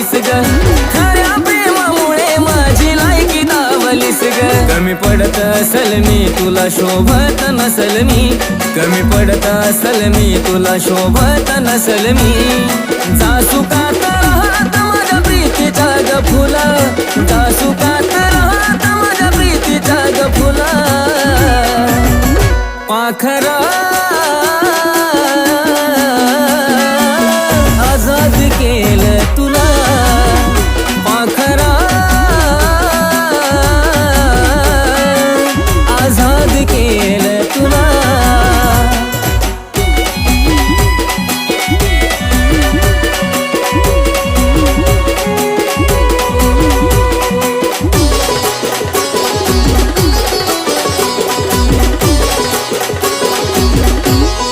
दावलीस ग, खऱ्या प्रेमामुळे माझी लायकी दावलीस ग. कमी पडत असल मी तुला शोभत नसल मी, कमी पडत असल मी तुला शोभत नसल मी. जा सुखात राहत माझ्या प्रीतीच्या ग फुला, जा सुखात राहत माझ्या प्रीतीच्या ग फुला. पाखरा